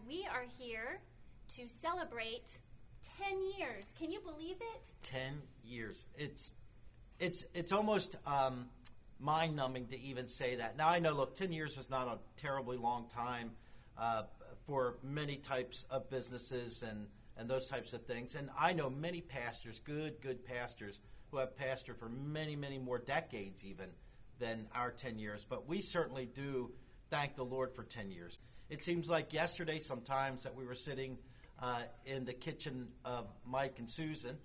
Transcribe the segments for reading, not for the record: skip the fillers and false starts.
we are here to celebrate 10 years. Can you believe it? 10 years. It's almost mind-numbing to even say that. Now, I know, look, 10 years is not a terribly long time for many types of businesses and those types of things. And I know many pastors, good pastors, who have pastored for many, many more decades even than our 10 years. But we certainly do thank the Lord for 10 years. It seems like yesterday sometimes that we were sitting in the kitchen of Mike and Susan.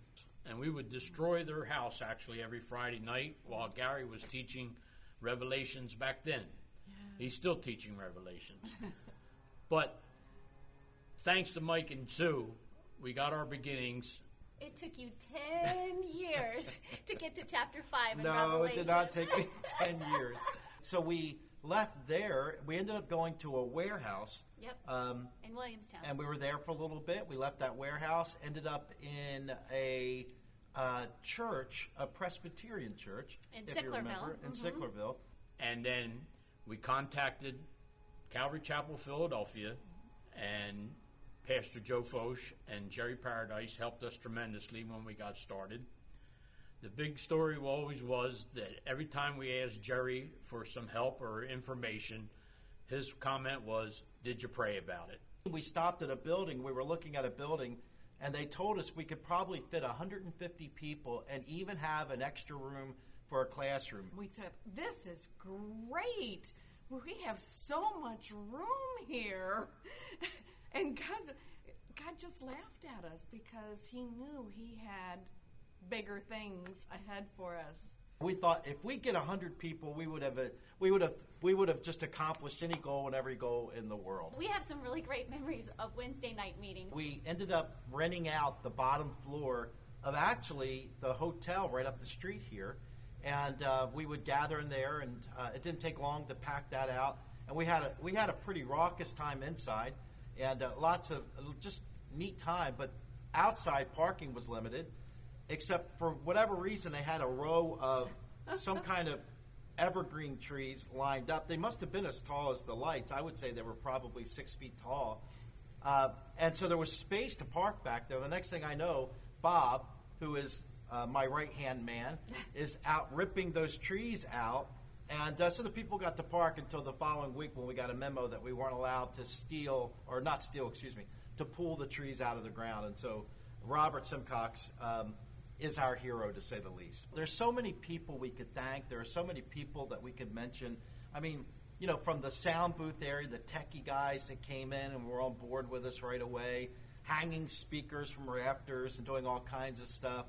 And we would destroy their house actually every Friday night while Gary was teaching Revelations back then. Yeah. He's still teaching Revelations. But thanks to Mike and Sue, we got our beginnings. It took you 10 years to get to chapter 5 in No, Revelation. it did not take me 10 years. So we left there. We ended up going to a warehouse. Yep, in Williamstown. And we were there for a little bit. We left that warehouse, ended up in a church, a Presbyterian church. In if you remember, Sicklerville. In Sicklerville. And then we contacted Calvary Chapel, Philadelphia, and Pastor Joe Foch and Jerry Paradise helped us tremendously when we got started. The big story always was that every time we asked Jerry for some help or information, his comment was, "Did you pray about it?" We stopped at a building. We were looking at a building, and they told us we could probably fit 150 people and even have an extra room for a classroom. We thought, this is great. We have so much room here. And God just laughed at us because he knew he had bigger things ahead for us. We thought if we get 100 people, we would have just accomplished any goal and every goal in the world. We have some really great memories of Wednesday night meetings. We ended up renting out the bottom floor of actually the hotel right up the street here, and we would gather in there, and it didn't take long to pack that out. And we had a pretty raucous time inside, and lots of just neat time. But outside parking was limited. Except for whatever reason, they had a row of some kind of evergreen trees lined up. They must have been as tall as the lights. I would say they were probably 6 feet tall. And so there was space to park back there. The next thing I know, Bob, who is my right-hand man, is out ripping those trees out. And so the people got to park until the following week when we got a memo that we weren't allowed to pull the trees out of the ground. And so Robert Simcox is our hero, to say the least. There's so many people we could thank. There are so many people that we could mention. I mean, from the sound booth area, the techie guys that came in and were on board with us right away, hanging speakers from rafters and doing all kinds of stuff,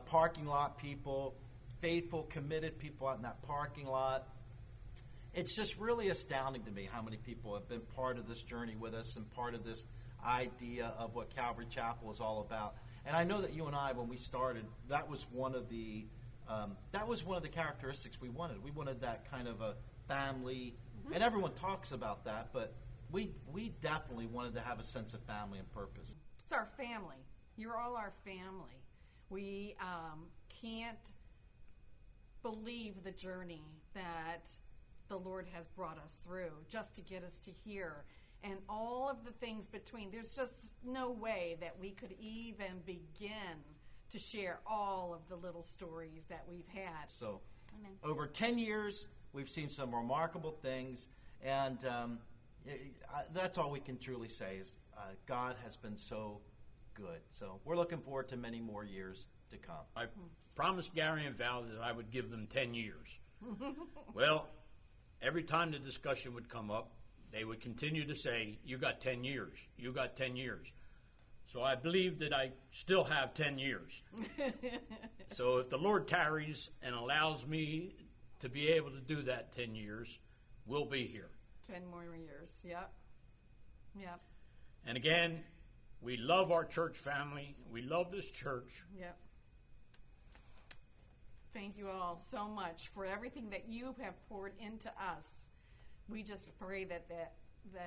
parking lot people, faithful, committed people out in that parking lot. It's just really astounding to me how many people have been part of this journey with us and part of this idea of what Calvary Chapel is all about. And I know that you and I, when we started, that was one of the characteristics we wanted. We wanted that kind of a family, and everyone talks about that, but we definitely wanted to have a sense of family and purpose. It's our family. You're all our family. We can't believe the journey that the Lord has brought us through just to get us to here. And all of the things between. There's just no way that we could even begin to share all of the little stories that we've had. So, Amen. Over 10 years, we've seen some remarkable things, and that's all we can truly say is God has been so good. So we're looking forward to many more years to come. I promised Gary and Val that I would give them 10 years. Well, every time the discussion would come up, they would continue to say, "You got 10 years. You got 10 years." So I believe that I still have 10 years. So if the Lord tarries and allows me to be able to do that 10 years, we'll be here. 10 more years. Yep. And again, we love our church family. We love this church. Yep. Thank you all so much for everything that you have poured into us. We just pray that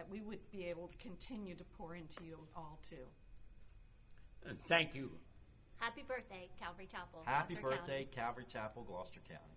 we would be able to continue to pour into you all too. And thank you. Happy birthday, Calvary Chapel. Happy Gloucester birthday, County. Calvary Chapel, Gloucester County.